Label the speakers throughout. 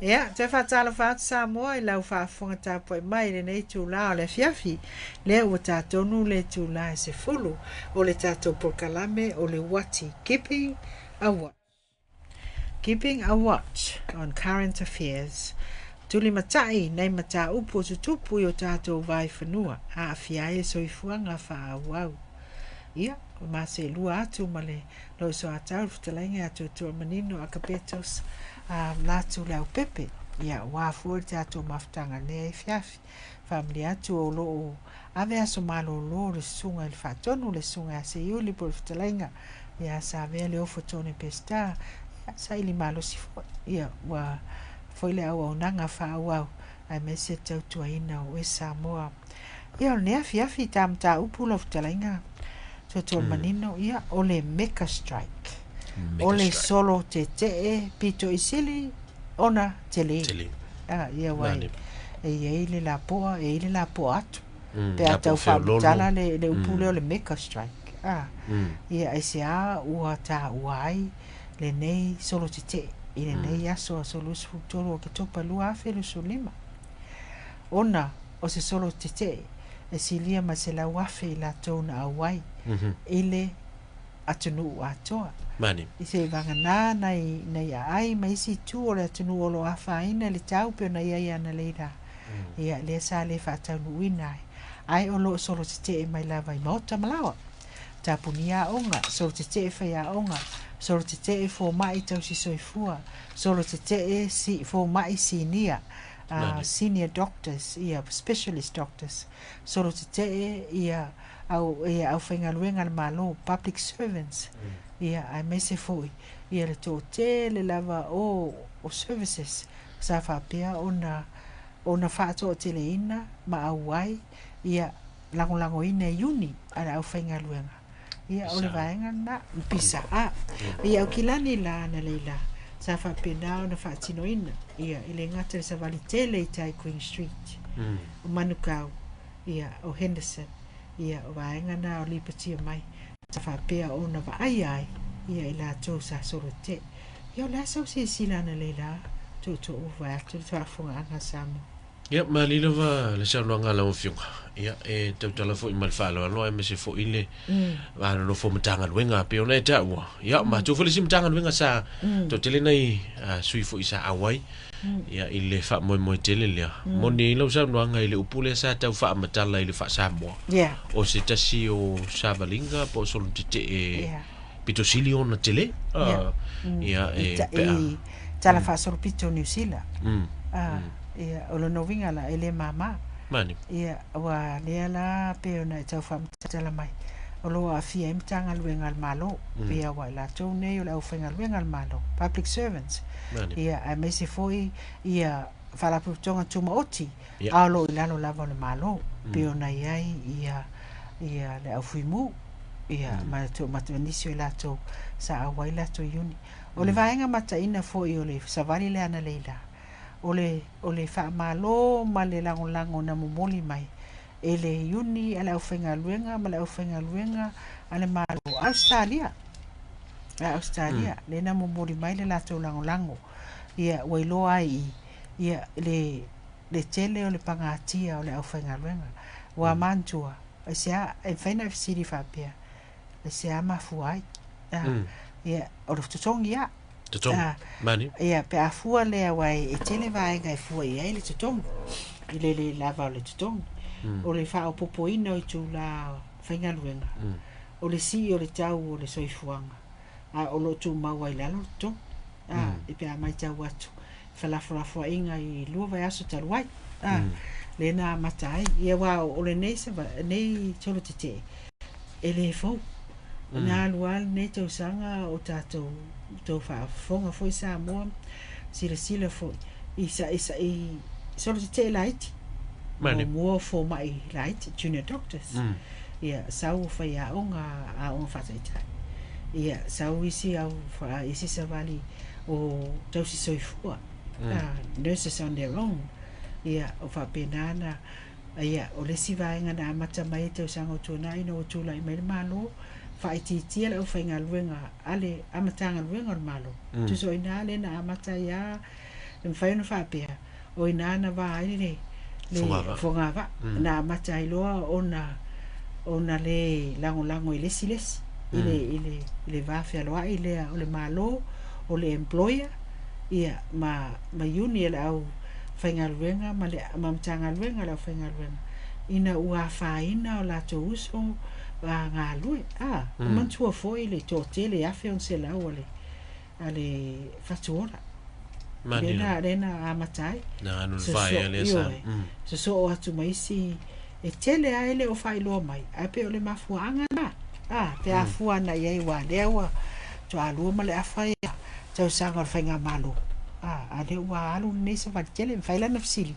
Speaker 1: Ia, te whatala whaatu sa moa I lau whaafunga tāpua I mai le nei tū la o le fiafi. Le ua tātonu le tū la se fulu o le tātou prokalame o le wati. Keeping a watch on current affairs. Tuli matai nei mata upo tutupu I o tātou vai whanua. A fiae soifuanga wha wau. Ia, ma se lua atu ma le lo so atau futalainga atu tua manino a kapetos latu lau pepe. Ia, wafua te atu maftanga ne fiafi. Family atu o lo ave aso malo lo le sunga il fatonu le sunga se yuli por futalainga. Ia, sa vea le ofo tone pesta. Ia, sa ili malo si fo. Ia, wa foi le au au nanga wha au. Ai me se tau tuaina o e Samoa. Ia, o nea fiafi tamta upula futalainga. So manino ia o le mega strike. O le solo te pito isili ona tele. Ia wai. E le la poa atu. Pe atau whaamutala le upule o le mega strike. Ia e se a ua ta uai le nei solo te I le nei aso a solo sfutoro o ke topa lua afelu so lima. Ona o se solo te e silia ma se la wafe la tona awai ile atunu atoa I se vangana nei ai ma isi tu o le atunu o lo afa ina le tau pe na ia na leira ia le sa le fa tau ina ai o lo solo te mai lava I mota malawa tapunia onga solo te fa ya onga solo te fo mai tau si soifua solo te si fo mai sinia senior doctors, specialist doctors. Solo te ia au whaingaluenga le malo, public servants. Ai mese foi. Ia le tō te le lava o services. Sa whapea ona whaato te le ina, ma au wai, ia lango ina uni, ala au whaingaluenga. Ia o le vaenga na pisa a. Ia au kilani la na leila. Sa whapena na whaatino ina. Ia, ile ngata le sa valitele I tai Queen Street. O Manukau. Ia, o Henderson. Ia, o vaenga na o lipatia mai. Sa whapea o na vaai ai. Ia, ila tō sa soro te. Ia, o la sau se sila na leila. Tō uwa atu, tō afunga anga samu.
Speaker 2: Ia, malila wa le sa noanga la mawhiunga. Ia, e tautala fo I malwhalo aloa e me se fo ile. Vana no fo matanga luenga pe ona e taua. Ia, ma tō fole si matanga luenga sa tō tele nei sui fo I sa awai. Ia, ile wha moe tele lea. Moni lau sa noanga ile upule sa tau wha matala ile wha Samoa. O se tasi o Savalinga po solo te pito sili ona tele. Ia, e pea.
Speaker 1: Tala wha solo pito New Zealand. Ia, o lo novinga la ele mama.
Speaker 2: Mani.
Speaker 1: Ia, wa lea la pe ona e tau whamatala mai. O lo a fia imtanga luenga al malo. Ia wa la tau nei o la uwhenga luenga al malo. Public servants. Ia, a me se foi, ia, whalaputonga tuma oti. Alo I lalo lava le malo. Pe ona iai, ia, le au fuimu. Ia, matu anisio I lato sa awai lato yuni. O le vaenga mata ina foi o le savali le ana leila. O le wha malo ma le lango na mumoli mai. E le yuni ala au whenga luenga, ma le au whenga luenga, ale malo. Australia. Le na mumoli mai le lato lango. Ia, wailoa ai, ia, le tele o le pangatia o le au whenga luenga. Wa mantua. E sea, e whaina fisiri whapea. E sea mafuai. Ia, o le tutongi ia.
Speaker 2: Tutong, mani.
Speaker 1: Ia, pe a fua lea wai, e tele vaenga e fua ia le tutong. I le lava o le tutong. O le wha o popoina o tu la whainga luenga. O le si o le tau o le soifuanga. O lo tu maua I lalo tutong. I pe a mai tau atu. Whalafua inga I lua vai aso taruai. Le na matai. Ia wa o le nei tolo te. E le fau. Na lual ne tau sanga o tātou tau whaafonga foi Samoa sila foi isa I solo te laiti mua fo mai laiti junior doctors ia sau whai a onga whataitai ia sau isi au isi savali o tau si soifua nurses on their own ia o whapenana ia o lesi vaenga na amata mai tau sanga o tūna ino o tūla I mai malo whaititia lau whainga luenga ale amatanga luenga o malo. Tuso ina ale na amata ia fai no fa pe o ina na va le fongava na matai loa ona le lango ile siles ile va fe loa ile o le malo o le employer ia ma uni le au faingaluenga ma le mamtangaluenga la faingaluenga ina ua faina o la to uso wa ngalue man tua foi le to tele afe on se la ole ale fatuola Rena amatai
Speaker 2: na anu vai ale sa
Speaker 1: so atu mai si e tele ele o fai lo mai a pe ole mafuanga na pe afua na ye wa lewa to alu ma le afai to sanga fainga malo ale wa alu ne se va tele fai la nafsili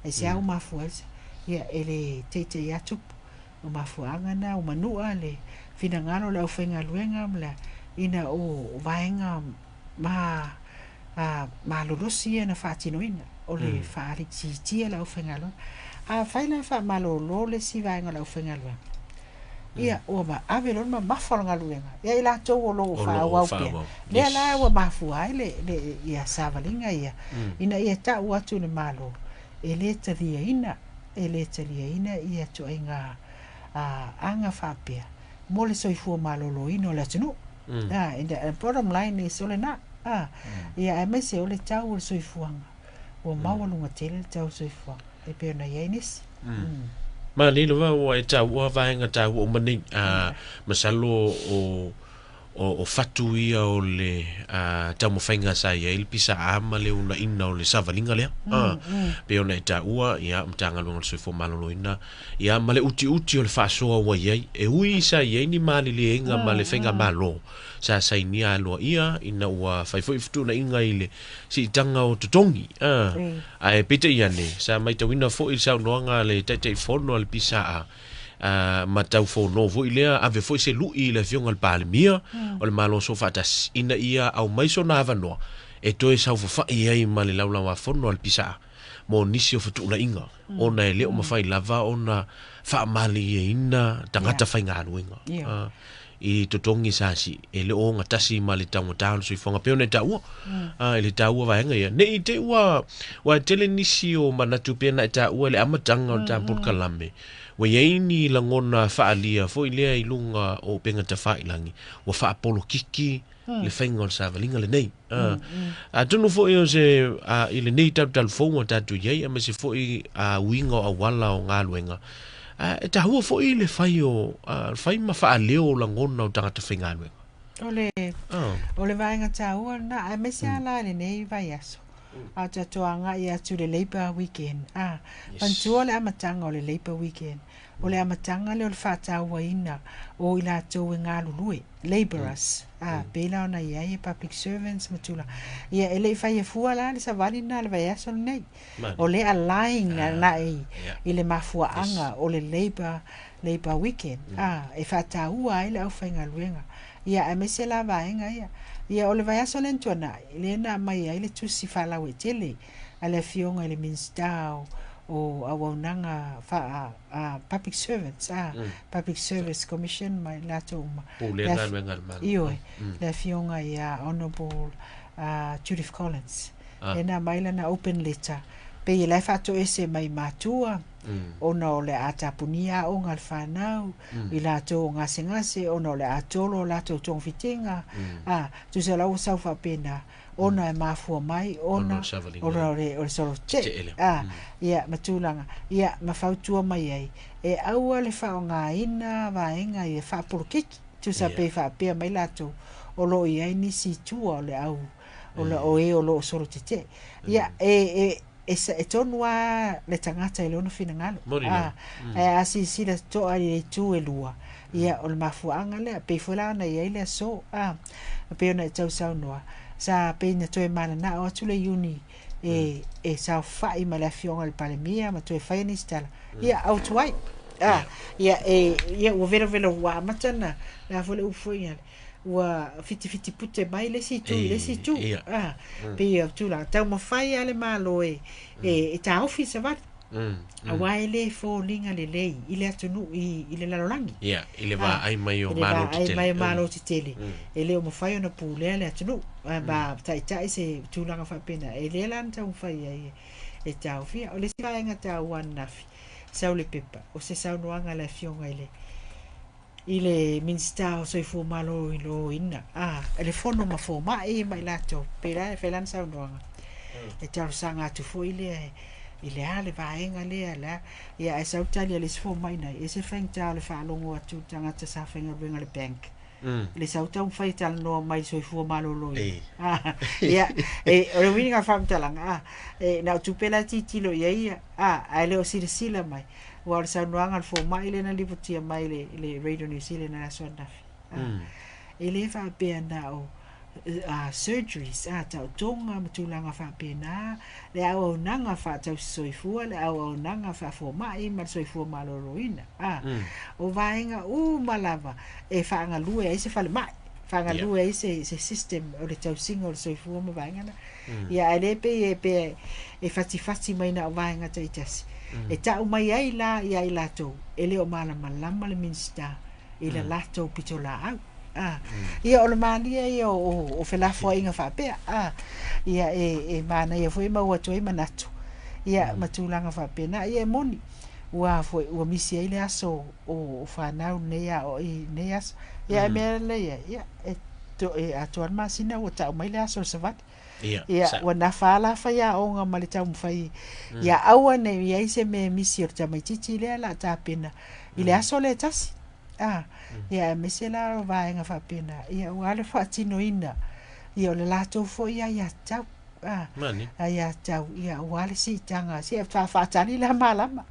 Speaker 1: e se au mafuas ya ele tete ya tup o mafuanga na o manua le fina ngano le fainga luenga mla ina o vaenga ma lolosi na fatinoina o le faari titia la ofengalo faina fa malolo le si vaenga la ofengalo ia o ma avelon ma mafolanga luenga ia ila to o lo fa wa pe le la wa mafua le ia savalinga ia ina ia ta wa tu le malo ele talia ina ia to inga anga fa pe mo le soifu malolo ino la tunu and the bottom line is ole na ia ai mai se ole tau o soifuanga o mawalunga tele tau soifuanga e pe na yenis
Speaker 2: ma ni lo wa e tau wa vaenga tau o mani masalo o fatu ia o le tau mo fainga sa ia il pisa ama le una ina o le savalinga le pe ona e tau ia mtanga lo soifo malolo ina ia male uti o le fasoa wa ia e ui sa ia ni mali le inga male fainga malo sa ni alo ia ina wa fai foi futu na inga ile si tanga o totongi ai pete ia ne sa mai tawina fo il sa noanga le tete fono al pisa ma tau fo no vo ile ave foi se lu ile fionga al palmia o le malo so fatas ina ia au mai so na vano e to e sa fo fa ia i male laula wa fono al pisa mo nisi o futu na inga ona ele o mafai lava ona fa mali ina tangata fai ngaluenga I totongi sasi ele o ngatasi mali tango talo so fonga pe ona tau ele tau va nga ia nei te wa tele nisi o manatu pe na tau ele amatanga o tampur kalambe wa yeini langona fa alia fo ile ilunga o penga ta fa ilangi wa fa apolo kiki le fengol sa valinga le nei tunu fo yo se ile nei tal fo mo tatu ye ama se fo winga o wala o ngaluenga e ta hua fo ile fai ma fa leo la ngona o tanga te fengalwe
Speaker 1: ole vaenga tau na a mesia la le nei vai aso a ta toanga ia tu le labor weekend pantua le amatanga o le labor weekend o le amatanga le o le whātau ina o ila tau ngalului laborers pela ona ia e public servants matula ia ele fai fua la le savali na le vai aso nei o le align na ile mafua anga o le labor weekend e whātau ile au whainga luenga ia a mese la vaenga ia o le vai aso le ntuana ile na mai ile tusi whala we tele ale fionga ile minstau o awaunanga fa public servants public service commission mai lato io la fionga ia honorable Judith Collins ena mai na open letter pe ia fa to ese mai matua ona ole atapunia o ngal fanau ila to ngase ona ole atolo la to tongfitinga tu se la usa fa pena ona e mafua mai ona o solo che ia matulanga ia mafautua mai ai e au le faonga ina vaenga e fa porkiki tu sa pe fa pe mai lato o lo ia ni si tu o le au o lo solo che ia e tonua le tangata e lono finangalo si le to ali tu e lua ia o le mafuanga le pe fola na ia le so pe ona tau sa noa sa pena to e mana na o tule uni e sa fai ma la fionga al palemia ma to e fai ni stala ia out white ia o vero wa matana la vole u foi wa fiti pute mai le si tu pe ia tu la tau ma fai ale malo e ta office va a wai le fo linga le lei ile atunu I le lalolangi
Speaker 2: ia ile va ai mai o
Speaker 1: ele
Speaker 2: malo
Speaker 1: va ai mai
Speaker 2: tele
Speaker 1: malo titele ele o mafai ona pule le atunu ba tai se tulanga fa pena ele lan tau fai ai e tau fia o le siva nga tau wan nafi sau le pepa o se sau noanga la fionga ile minsta o se fu malo ilo ina ele fono ma fo mai mai lato pera e felan sau noanga e tau sanga tu fo ile ale vaenga le ala ia e sau tali le sfo mai nai e se feng tale fa longo atu tanga te sa fenga benga le bank le sau tau fai tal no mai so fu malo lo ia e o winning a fam talanga e na tu pela ti lo ia ale o sila mai wa sa noanga fo mai le na liputia mai le radio New Zealand na so nafi ele fa pe na o surgeries tau tonga matulanga fa pena le au nanga fa tau soifua le au nanga fa fo mai ma soifua maloroina o vaenga malava e fa nga lue e se fale mai fa nga lue e se system o le tau singo le soifua ma vaenga na ia ele pe e fati mai na vaenga tai tasi e tau mai ai la ia i lato ele o malama le minsta ila lato pitola au ia o le malia ia o felafo inga fa pe ia e mana ia foi mau atu manatu ia matulanga fa pe na ia moni wa foi o misi ile aso o fa na nea o nea ia mele ia to atu ma sina o ta mai le aso savat ia wa na fala fa ia o nga mali tau fai ia aua ne ia se me misi o ta mai titi le la ta pena ile aso le tasi ia mesela vaenga fa pena ia wale fa tino ina ia le lato fo ia tau
Speaker 2: mani
Speaker 1: ia tau ia wale si tanga si fa tani la malama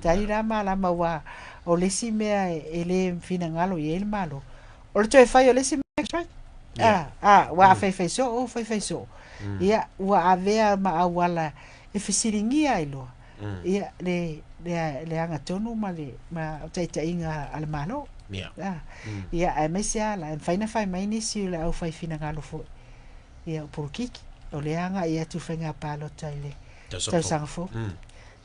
Speaker 1: tani la malama wa o le si mea ele fina ngalo ia el malo o le toi fai o le si mea wa fai so ia wa avea ma wala e fisiringia ilo ia le anga tonu ma tai inga al malo ia e mesia la faina fai mai ni si la au fai fina ngalo fo ia por kiki o le anga ia tu fenga palo taile tau sanga fo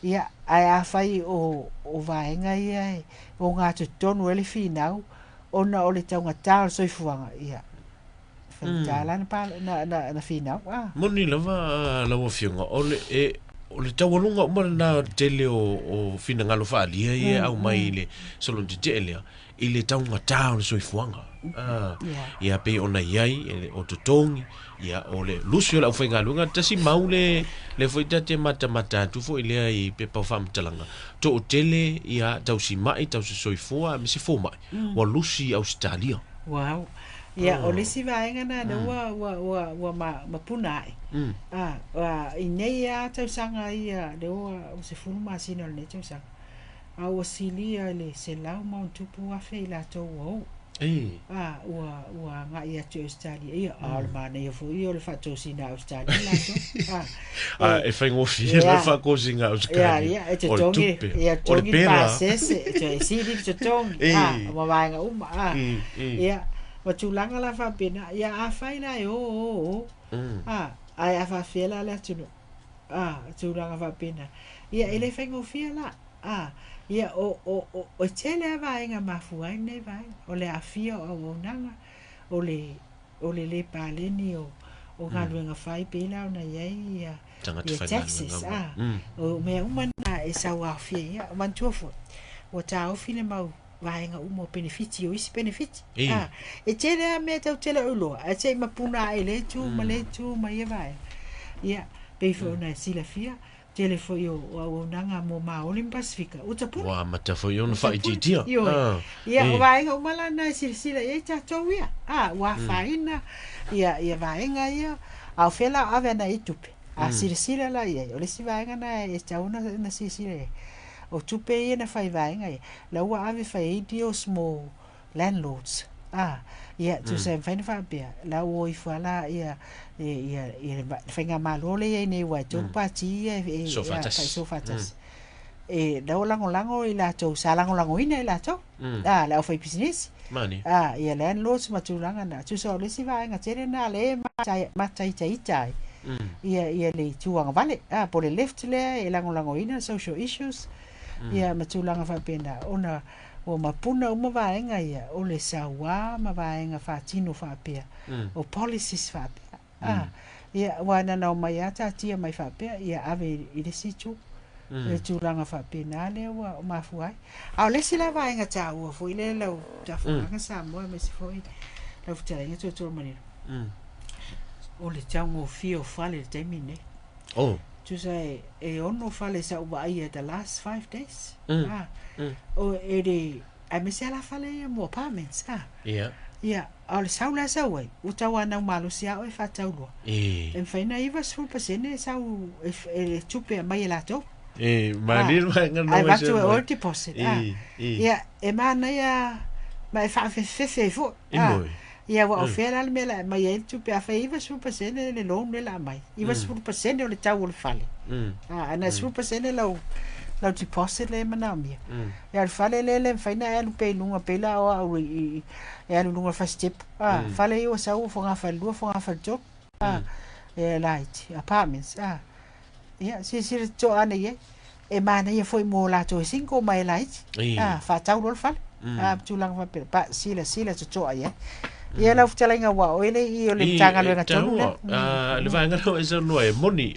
Speaker 1: ia ai fai o vaenga ia o nga tonu ele finau ona o le taunga tal soifuanga ia jalan pa na finau
Speaker 2: moni lava fionga o le tawalunga o na tele o fina ngalo faalia ia au mai le solo de tele i le taunga tau so ifuanga ia pe ona iai o totongi ia o le lusio la ufainga lunga tasi maule le foita te mata tu fo ile ai pe pa fam talanga to o tele ia tau si mai tau so ifua me si fo mai wa lusi Australia
Speaker 1: wow ia o le si vaenga na wa ma punai inei a tau sanga ia le o se fulu masina le tau sanga a o silia le se lau mau tupu a fe la to o wa nga ia to Australia ia al mana ia fo ia le fa to sina Australia la to
Speaker 2: e fa ngofia le fa cozinga Australia
Speaker 1: ia e te tongi ia tongi pasese te si di te tongi wa vaenga ia wa tulanga la fa pena ia a faila ai a fa fela la tunu tulanga fa pena ia ele fengo fiela ia o tele vaenga mafuai nei vai o le afia o nanga o le paleni o galuenga fai pela ona ia Texas o me umana e sawa afia ia mantuofo o tau fine mau vaenga umo benefiti o isi benefiti e tele me tau tele ulo a te mapuna ele tu ma ia vai ia pe fo na sila fia tele fo yo o nanga mo ma o lim Pasifika o tapu
Speaker 2: wa mata fo yo no fai titia
Speaker 1: ia o vaenga umala na sila e ta towia wa faina ia vaenga ia au fela ave na itupe a sila la ia o le si vaenga na e tauna na sila o tupe ia na fai vaenga ia la wa ave fai dios mo landlords ia tu se faina fa pia la o ifala ia fenga malole ia nei wa tu pati sofatas la lango ila tu lango ina ila tu la fai business
Speaker 2: mani
Speaker 1: ia landlords matulanga na tu so le si vaenga tere na le ma tai ia le tuanga vale po le left le e lango ina social issues ia matulanga fa pena ona o mapuna uma vaenga ia o le sawa ma vaenga fa tino fa pea o policies fa pea ia wana na mai ata tia mai fa pea ia ave i le situ le tulanga fa pena le o mafuai a le sila vaenga ta o foi le lau ta fuanga sa mo me se foi lau tsainga to mani o le tango fio fale te mine to say e ono fale sa uba ia the last 5 days o ere a me se la fale mo apartments ia al saula sa wai o tawana malo sia o fa taulo en faina iva sul pasene sa e tupe mai la to
Speaker 2: malir mai ngana
Speaker 1: mai se o deposit ia e mana ia mai fa fe fo ia wa ofera al mela mai e tupe a fa iva sul pasene le loan le la mai iva sul pasene o le tau o le fale ana sul pasene lau deposit le manamia ya al fale le faina e lupe lunga pela o au e al lunga fa step fale yo sa o fonga fa lu fonga fa job e light apartments ya si to ane ye e mana ye foi mo la to 5 mai light fa tau lo fale tulang fa pa sila to ye ia la futalinga wa o ele I o le tanga le tonu
Speaker 2: le vai ngalo is no e moni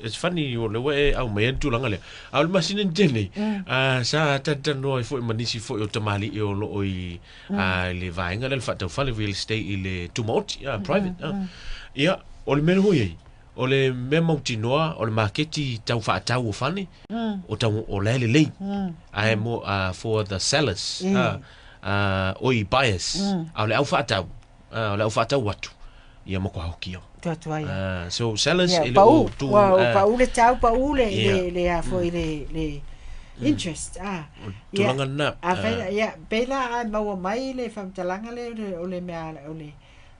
Speaker 2: it's funny o le we au me tu langa le au le masine tele sa tata no fo manisi fo o tamali o lo oi le vai ngalo le fata fa le real estate I le tumoti private ia o le meno ye o le memo tinoa o le marketi tau fa tau o fani o tau o le ai mo for the sellers oi bias au le au fatau watu ia mo ko hokio so sellers ile o tu
Speaker 1: pa ule tau pa ule le a foi le interest
Speaker 2: tu langa na
Speaker 1: ia pela mau mai le famtalanga le o le mea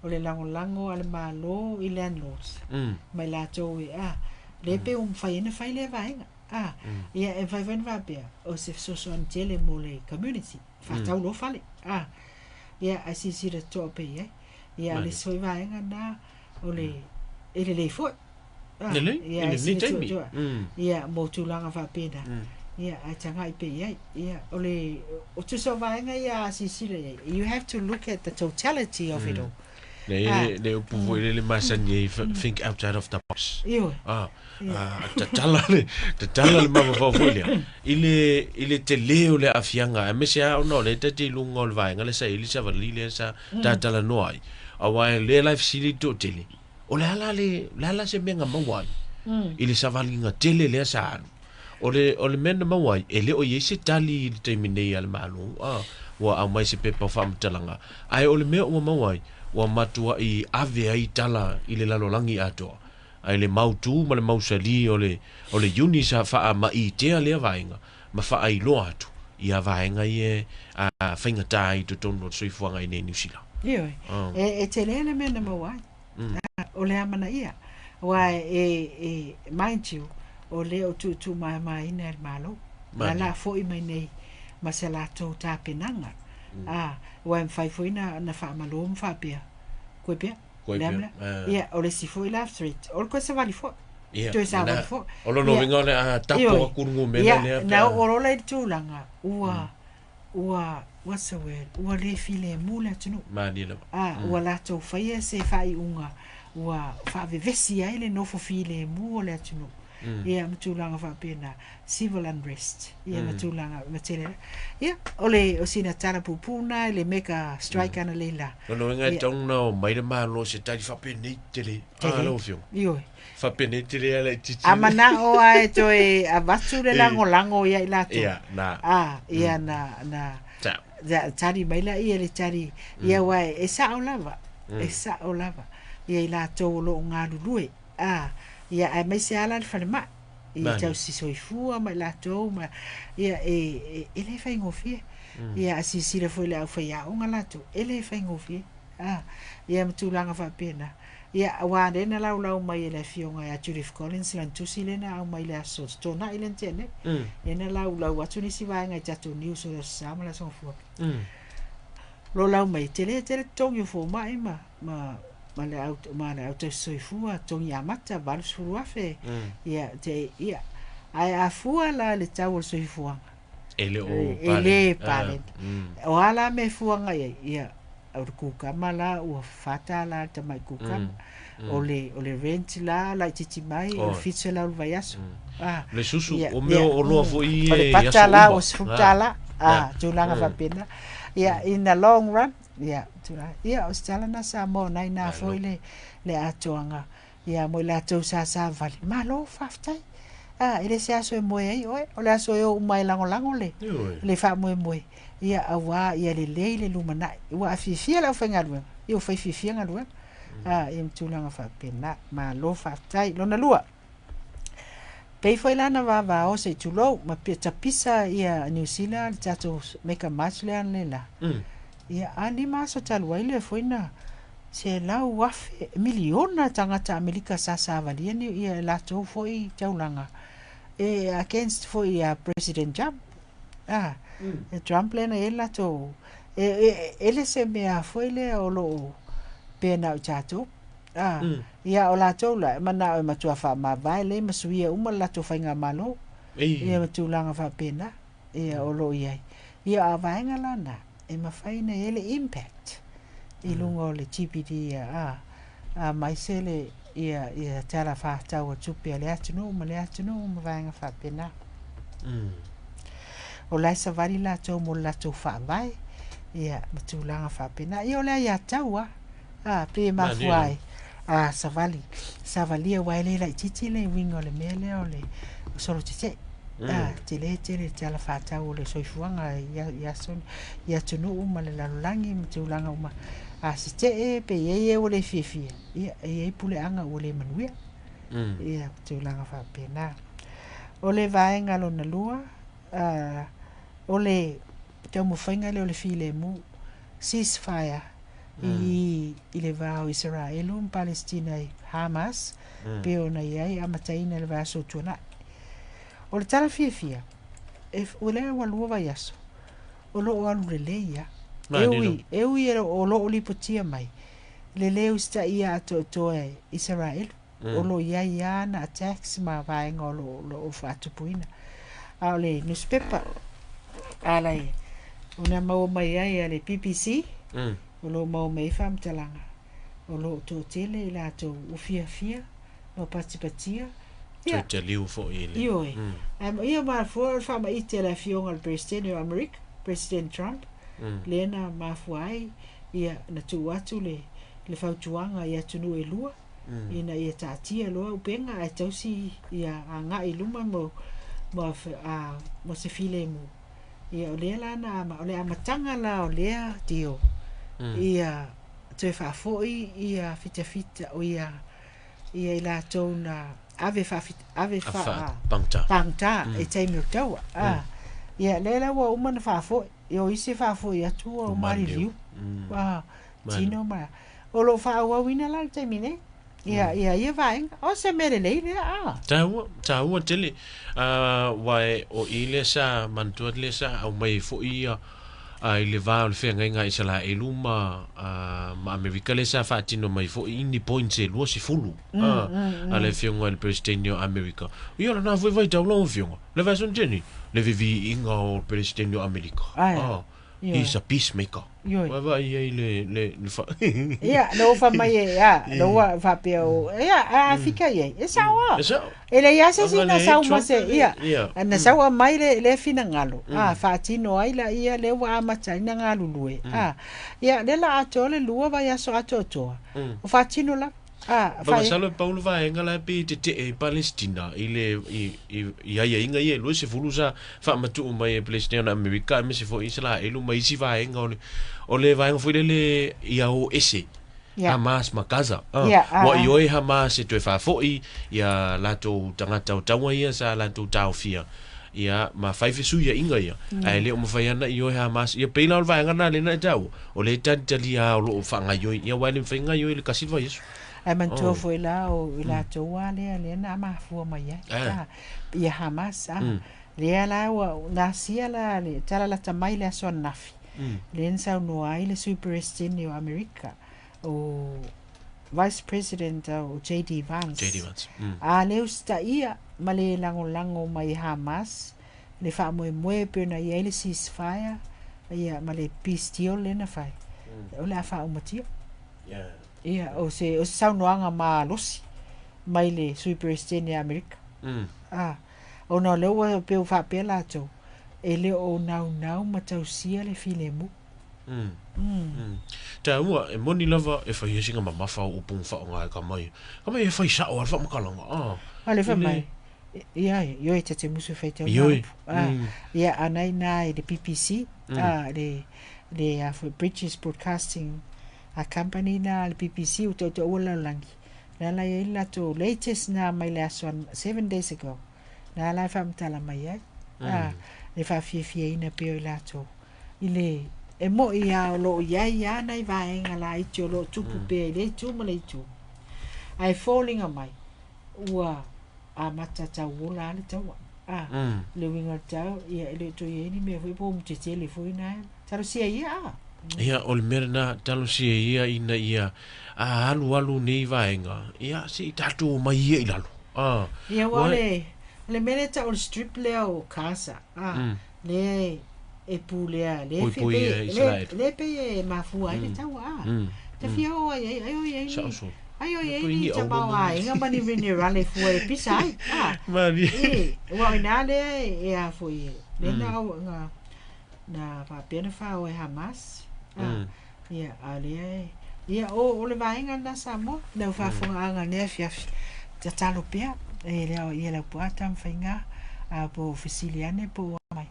Speaker 1: o le lango ale malo I landlords mai la to le pe faina fai le vainga ia e vai va pe o se so tele mo le community fa tau lo fale ia asi le to pe ia le soi vainga na o le ele fo
Speaker 2: ia ni temi
Speaker 1: ia mo tu langa va pe na ia a tanga I pe ia o le o tu so vainga ia asi le you have to look at the totality of it all
Speaker 2: le puvo le masani think outside of the box tatala le mama fafulia ile te leo le afianga me se no le te lungo le vai ngale sa ilisa valile sa tatala noai awa le life sili to tele o le ala se menga mawai ile sa valinga tele le sa o le men mawai ele o yese tali te minei al malu wa a mai se pepa fam talanga ai o le me o mawai wa matua I ave ai tala I le lalolangi ato ai le mautu ma le mausali o le uni sa fa ma I te le vainga ma fa ai lo atu ia vainga ie a fainga tai to tono soi fuanga I ne New Zealand
Speaker 1: e te le me na mawai o le amana ia wa e mind you o le o tu mai ina malo la fo I mai nei ma se la to tapenanga wa fai foi na fa malom fa pia ko pia ia o le si foi la street o ko se vali fo to sa vali fo
Speaker 2: o lo no vinga le tapo kurungu mena le
Speaker 1: na o le tulanga ua what's the word ua le file mula tunu
Speaker 2: manila
Speaker 1: ua la to fai se fai unga ua fa vevesi ai le no fo file mu le tunu ia matulanga fa pena civil unrest ia matulanga matele ia ole o sina tana pupuna le meka strike ana leila
Speaker 2: no nga tong no mai de malo se tai fa pena tele lo fio
Speaker 1: io
Speaker 2: fa pena tele ala titi
Speaker 1: amana o ai to e avatu le lango ia ila to
Speaker 2: ia na
Speaker 1: ia na tari mai la ia le tari ia wa e sa o lava ia ila to lo nga lue ia ai mai se ala fa ma ia tau si soifua mai la to ma ia ele fa ngofie ia si le foi la fa ia unga la to ele fa ngofie ia mtulanga fa pena ia wa de na lau mai le fionga ya Judith Collins lan tu si le na mai la so to na ile tene ena lau atu ni si va nga tatu news so sa ma la so fu lo lau mai tele tong yo fo mai ma ma le au te soifua tongi amata valu suruafe ia te ia ai afua la le tau o soifua ele pale o ala me fuanga ia au kukama la o fata la te mai kukama o le rent la titi mai o fitse la o vaiaso
Speaker 2: le susu o me o loa fo i
Speaker 1: e fata la o sfrutala tulanga va pena ia in the long run ia tula ia o stala na sa mo nai na fo le atoanga ia mo la to sa vali malo faftai ele se aso e moe ai o le aso e o mai lango le fa moe ia awa ia le lumana ua afifia la fenga lu ia fa fifia nga lu ia mtulanga fa pena malo faftai lona lua pei foi lana va o se tulo ma pisa ia New Zealand tato make a match le la ia ani maso talwaile foi na se lau wafe miliona tangata Amerika sa valiani ia la to foi taulanga against foi President Trump Trump lena ela to ele se mea foi le o lo pena o tato ia o la to la mana o matua fa ma vai le masuia uma la to fainga malo ia matulanga fa pena ia o lo ia avainga lana e mafaina ele impact i lungo le TPD mai sele ia tala fa tau tupi le atunu ma vainga fa pena o la sa vari la to mo la to fa vai ia matulanga fa pena ia o la ia tau pe ma fuai sa vali wa le la titi le wingo le mele o le solo tete tele tala fa tau le soifuanga ia tunu ma le lalangi matulanga uma se te pe ye o le fifia ia pule anga o le manuia ia matulanga fa pena o le vaenga lo na lua o le te mo fainga le o le file mu ceasefire i le vao Israel Palestina Hamas pe ona ia amataina le vaso tuna o le tala fifia o le walua vaiaso o lo alu le ia eui o lo lipotia mai le leu sta ia to Israel o lo ia na attacks ma vaenga o lo fatupuina a le newspaper ala una mau mai ai le PPC o lo mau mai fam talanga o lo to tele la to ufia no patipatia
Speaker 2: te liu fo ile
Speaker 1: ia ma for fama itela fionga al President Trump lena ma fuai ia na tu atu le fautuanga ia tunu e lua ina ia tatia loa upenga ai tausi ia anga i luma mo se file mu ia o le lana o le amatanga la o lea dio ia te fa foi ia fita o ia ila tona ave fa pangta e te mi taua ia lela wa uma fa foi yo isi fa foi atu o mari viu tino ma o lo fa wa wina la te mine ia vai o se mere le
Speaker 2: taua tele wai o ile sa mantua le sa au mai fo ia ai le va le fenga nga isala eluma ma America le sa fatino mai fo ini point se lo si fulu ale fionga el presidente America io na vai tau long fionga le va son teni le vivi inga o presidente America he's a peacemaker vai le fa
Speaker 1: no fa mai no fa pe fica esa ele ia se sina sa uma se na sa mai le fina ngalo fa tino ai la ia le wa ma tsina ngalo lue le la ato le lua vai aso ato o fa tino la
Speaker 2: fa salo Paulo vai ngala pe te Palestina ile ia inga ye lo se fulusa fa matu mai Palestina America me se fo Israel elu mai si vai nga o le vai ngo le ia o ese Hamas makaza wa yo Hamas e fa fo ia lato tangata tawa ia sa lato taufia ia ma fai su ia inga ia ai le o mafai ana yo Hamas ia pe la vai nga le na tau o le tantalia o lo fa nga yo ia wa le fa nga yo le kasilva yesu
Speaker 1: ai man to foi la o la to wale le na ma fu mai ia Hamas le la wa nasia la le tala la tamai le son nafi le nsa no ai le superestine o America o Vice President J.D. Vance.
Speaker 2: J.D. Vance.
Speaker 1: A leo sta ia ma le lango mai Hamas. Le wha moe pe na ia le ceasefire. Ia ma le peace deal lena whai. O le a wha umatia. Ia o se saunoanga ma losi. Mai le sui presidente Amerika. O na leo pe o wha pe la tau. E le o nau ma tau sia le file mu.
Speaker 2: Ta ua e moni lava e whai singa ma mafa o pung wha o ngai ka mai. Ka mai e whai sa o alfa makalanga.
Speaker 1: Ale wha mai. Ia, yo e tate musu whai tau
Speaker 2: Ioi.
Speaker 1: Ia, anai na e le PPC. Le British Broadcasting Company na le PPC o tau ua laulangi. Na la ia ila to latest na mai le aswan 7 days ago. Na la wha mtala mai ai. Le wha fia ina peo i lato. Ile e mo ia o lo iai ana i vaenga la i tio lo tupu pe i le tu ma le tu. Ai falling a mai. Ua a mata tau wola ale tau. Le winga tau ia ele to ia ni me fui po mtete le fui na. Taro sia ia.
Speaker 2: Ia o le mera na talo sia ia ina ia a alu nei vaenga. Ia si tatu mai ia i lalo.
Speaker 1: Ia wale le mele ta o strip le o casa. Le e pulea le le pe e mafua i tau te fia o ai ayo ni te bawa inga mani vini rale fua e pisa ai
Speaker 2: mani
Speaker 1: wa ina le e a foi le na o na pa pena fa o Hamas ia ale ia o le vainga na samo le fa fonga anga ne fia te talo pea e le ia le puata mfainga a po ofisiliane po mai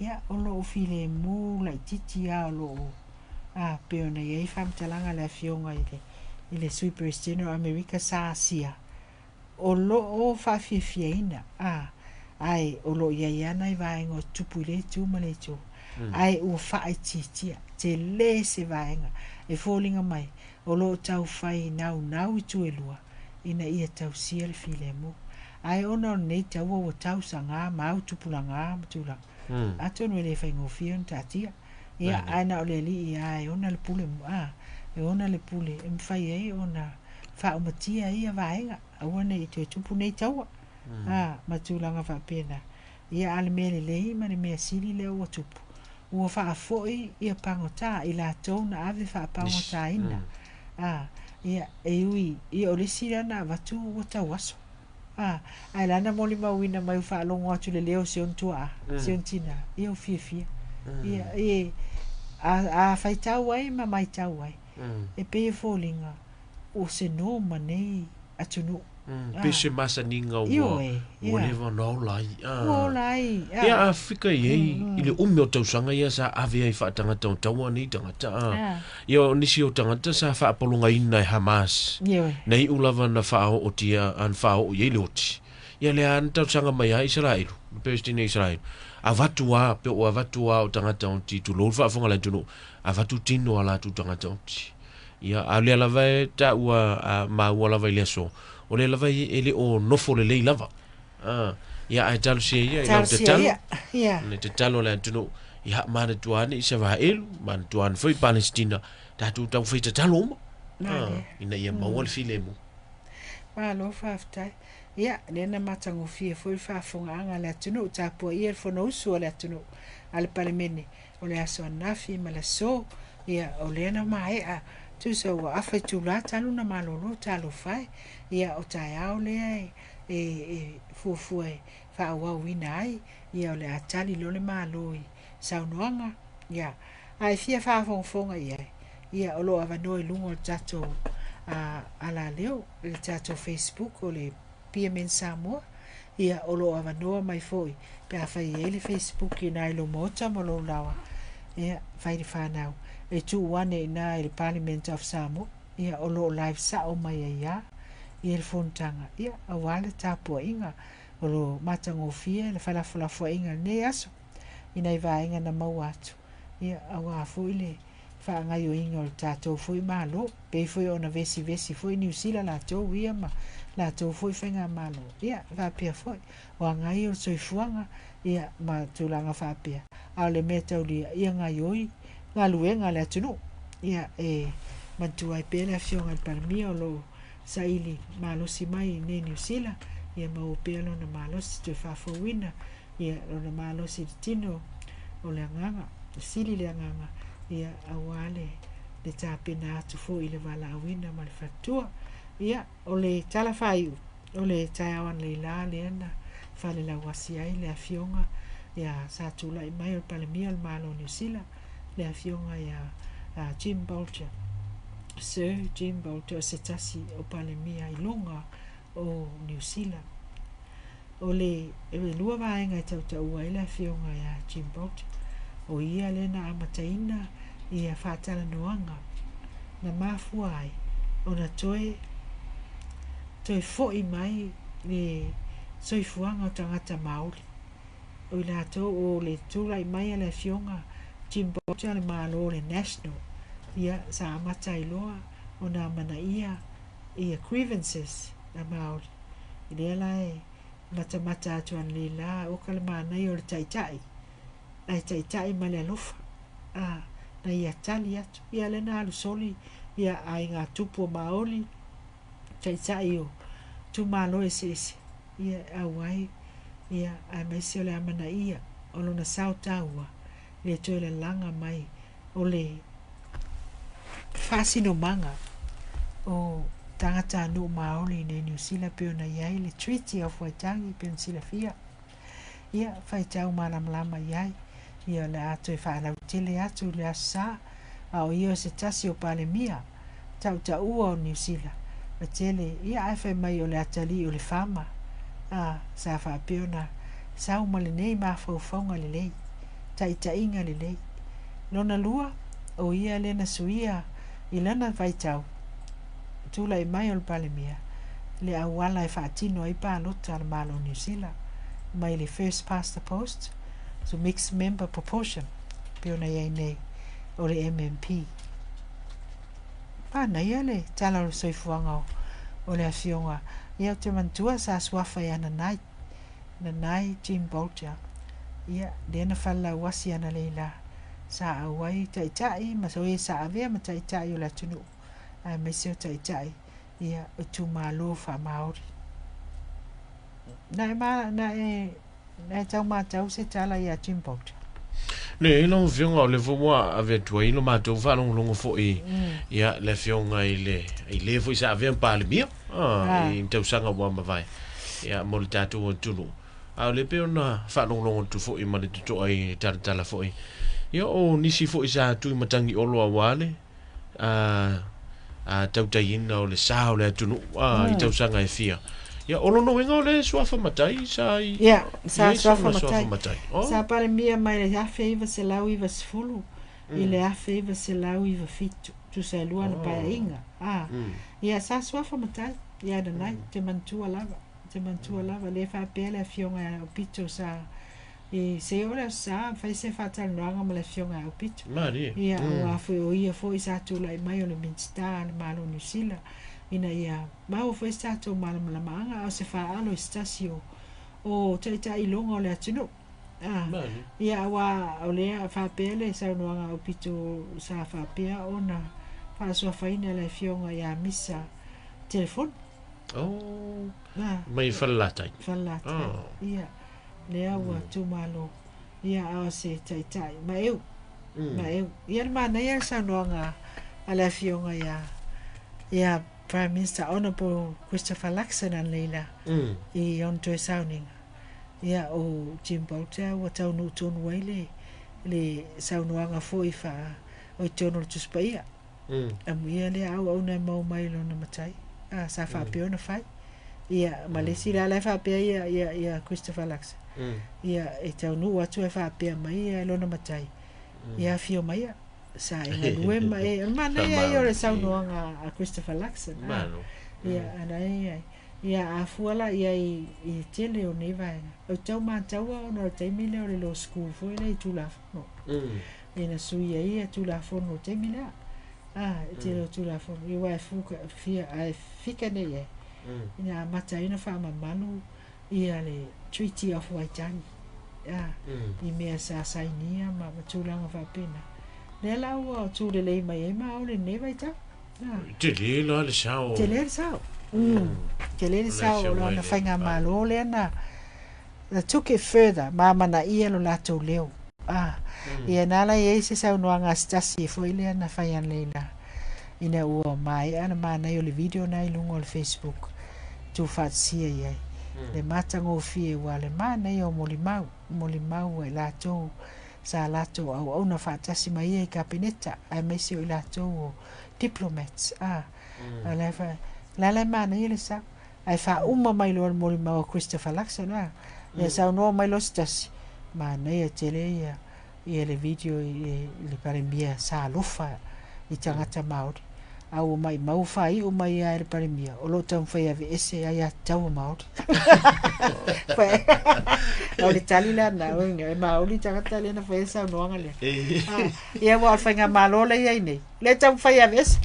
Speaker 1: ia o lo file mu la titi a lo pe ona ia fam talanga la fionga ile sui presidente America sa sia o lo o fa fiena ai o lo ia na vai ngo tupule tu male tu ai o fa titi te le se vaenga e falling mai o lo tau fai nau tu elua ina ia tau sia le file mu ai ona nei tau o tau sanga mau tupulanga mutula ato no le fai ngofion tatia ia ana o le li ia ona le pule e ona le pule e mfai ai ona fa o matia ia vaenga ona i te tupu nei tau matulanga fa pena ia ale mele le ma le me sili le o tupu o fa foi ia pangota i la tona ave fa pangota ina ia e ui i o le sila na vatu o tawaso ai lana moli mawina mai fa longo atu le leo se on tua se on tina i o fia ia a fai tau ai ma mai tau ai e pe folinga o se no manei atunu
Speaker 2: pese masa ninga wa whatever no lai ia Afrika ye ile umio tau sanga ia sa ave ai fa tanga tau tau ni tanga ia nisi o tanga sa fa polonga ina Hamas nei ulava na fa o tia an fa o ye loti ia le an tau sanga mai Israel Palestine Israel avatua pe o avatua o tanga tau ti tu lo fa fonga la tu avatu tino ala tu tanga tau ia ale lava ta ua ma ua lava ile so o le lava ele o nofo le lava ia ai talo se ia ia te talo ne te talo le tuno ia mana tuane i se va el man tuan foi Palestina ta tu tau foi te talo ina ia mawal filemu
Speaker 1: ma lo faftai ia le na matango fie foi fa fonga anga le tuno ta po ia fo no so le tuno al palemene o le aso nafi mala so ia o le na mai tu so afa tu la tanu na malolo talo fai ia o tai au le fu fa wa winai ia o le atali lo le maloi saunoanga ia ai fia fa fonga ia o lo ava no lungo tato ala leo le tato Facebook o le PMN Samoa ia o lo ava no mai foi pe a fai ele Facebook ina lo mota mo lo lawa ia fai di fa now e tu wane na il Parliament of Samoa ia o lo live sa o mai ia il fontanga ia a wale tapo inga o lo matango fie le fala fo inga ne aso ina iva inga na mawatu ia a wa fuile fa nga yo inga o tato foi malo pe foi ona vesi foi New Zealand la to ia ma la to foi fenga malo ia va pe foi o nga yo soifuanga ia ma tulanga fa pe a le meta ia nga yo nga luenga le tunu ia mantua ai pele fionga palmia o lo saili malosi mai ne New Zealand ia mau pelo na malosi te whawhawina ia o na malosi tino o le nganga sili le nganga ia awale le tāpena atu fo i le wala awina ma le fatua ia o le tala whaiu o le taiawan le la le ana whale la wasi ai le afionga ia sa tula i mai o palemia le malo New Zealand le afionga ia Jim Bolger Sir Jim Bolger se tasi o palemia i longa o New Zealand o le lua vaenga i tau ai le afionga ia Jim Bolger o ia lena amataina ia whaatala noanga na mafua ai o na toe fo'i mai le soifuanga o tangata Māori o i lato o le tūlai mai le fionga Jim Bolger le malo le national ia sa amata i loa o na mana ia grievances na Māori i lea lai mata atuan le la o ka le manai o le taitai ai taitai ma le alofa na ia tali atu ia lena alusoli ia ai ngā tupu o Māori taitai o tu malo ese ia awai ia ai maisi o le amana ia o lona sautaua le toe le langa mai o le fasino manga o tangata anu Māori ne New Zealand pe ona iai le Treaty of Waitangi pe on sila fia ia whaitau malamlama iai ia le atu e whanau tele atu le asa o ia se tasi o palemia tau ua o New Zealand ma tele ia ai whai mai o le atali o le whama sa whapeona sau ma le nei ma whauwhaunga le lei tainga le lei lona lua o ia lena suia i lana vaitau tula i mai o le palemia le awala e whaatino i pālota le malo New Zealand mai le first past the post so mixed member proportion peona iai nei o le MMP pana ia le tala o soifuanga o le afionga ia te mantua sa suafa ia na nai Jim Bolger ia dena falla wasi ana leila sa awai taitai ma so ia sa avea ma taitai o la tunu ai me se taitai ia o tu malo fa Māori na tau matau se tala ia Jim Bolger
Speaker 2: ne ino fionga o le fumua ave tua ino matou whanongonongo fo ia le fionga i le fo i sa avea palemia i tausanga ua mawai ia mo le tātou o tunu a le peona whanongonongo tu fo i ma le tuto ai taratala fo i ia o nisi fo i sa tui matangi olo a wale tautaina o le sa o le tunu i tausanga e fia ia olo no wenga o le suafa matai sa
Speaker 1: ia sa suafa matai sa pare mia mai le afe iwa se lau iwa se fulu i le afe iwa se lau iwa fitu tu sa lua na paya inga ia sa suafa matai ia da nai te mantua lava le fa pele a fionga o pito sa e se ora sa fai se fatal noanga ma le fionga o pito ia o afu o ia fo i sa tu lai mai o le minsta le malo New Zealand ina ia mau foi stato malamanga o se fa alo stasio o taita i longa o le atunu ia wa o le fa pele sa noanga o pito sa fa pea ona fa so faina le fionga ia misa telefon
Speaker 2: mai fallata
Speaker 1: ia le awa tu malo ia o se taita ma eu ia mana ia sa noanga ala fionga ia Prime Minister Honourable Christopher Luxon and Leila i onto sounding ia o Jim Bolger wa tau no tonu waile le saunoanga foi fa o tono tu spaia ia le au ona mau mai lona matai sa fa peona fai ia malesi la fa pe ia Christopher Luxon ia e tau no watu fa pe mai lona matai ia fio mai sa e luema e mana ia o le saunoanga a Christopher Luxon ia anai ia afuala ia i tele o neva o tau mataua o no taimile o le law school foi le tulafono ina suia ia tulafono taimile tele o tulafono i wa fuka fia ai fika nei ina mataina fa mamalu ia le Treaty of Waitangi i mea sa sainia ma matulanga fa pena le lau o tu le mai e ma o le neva i tau
Speaker 2: Te le lo le sao.
Speaker 1: Te le sao. Te le sao lo na whainga malo le na. Na took it further, mama na ia lo lato leo. Ia nala ia se sau noanga stasi fo ile na whaian leila. Ina ua mai ana mana yo le video na ilungo le Facebook. Tu fatsia ia. Le matango fie wa le mana yo molimau e lato. Sa lato au na fatasi mai e kabineta. Ai mesi o lato diplomats. La mana ia le sau. Ai fa uma mai lo molimau Christopher Luxon ya sa no mai los tas mana ia tele ia le video le parembia sa lufa I tangata Maori au mai mau fai o mai ia le parembia o lo tau fai ave ese ia tau Maori o le tali la na o ngai Maori tangata le na fai sa no ngale ia wa fai nga malo le ia nei le tau fai ave ese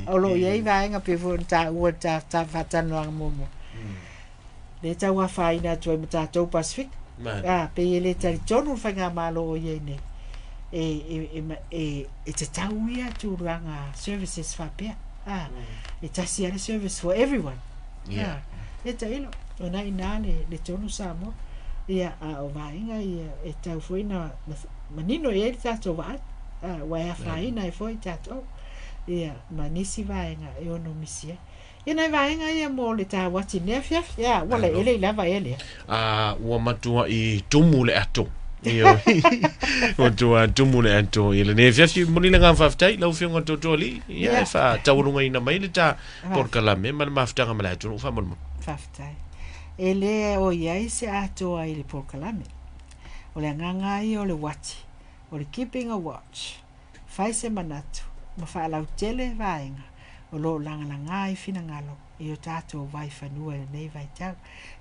Speaker 1: o lo ia vai nga pe vo ta o ta fata no mo le tau a fai na tu mata tau Pacific pe le tali tonu fai nga malo o ia nei e te tau ia tu ranga services fa pe e tasi ale service for everyone e ta ilo ona ina le tonu samo ia o vainga ia e tau foi na manino ia ta to va wa fai na foi ta to ia manisi vainga e ono misia ina vainga ia mo le ta wati nefia ia wala ele lava ele
Speaker 2: ua matua I tumu le ato Io o tua tumu le ato ile ne fiafi moni le ngam faftai lau fionga totoli ia fa taurunga ina mai le ta por kalame man maftanga mala tu fa mon
Speaker 1: faftai ele o ia se ato ai le por kalame o le nganga I o le wati o le keeping a watch fai se manatu ma fa lau tele vainga o lo langa I fina ngalo I o tato vai fanua nei vai tau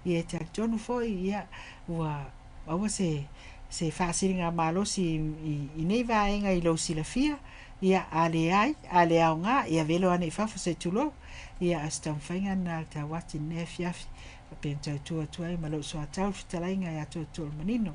Speaker 1: I e ta tonu foi ia wa awa se fasiringa malo si I nei vainga I lo silafia ia ale au nga ia velo ane fafa se tulo ia astam fainga na ta wati ne fiafi pe tau tua malo so atau fitalainga ia tu manino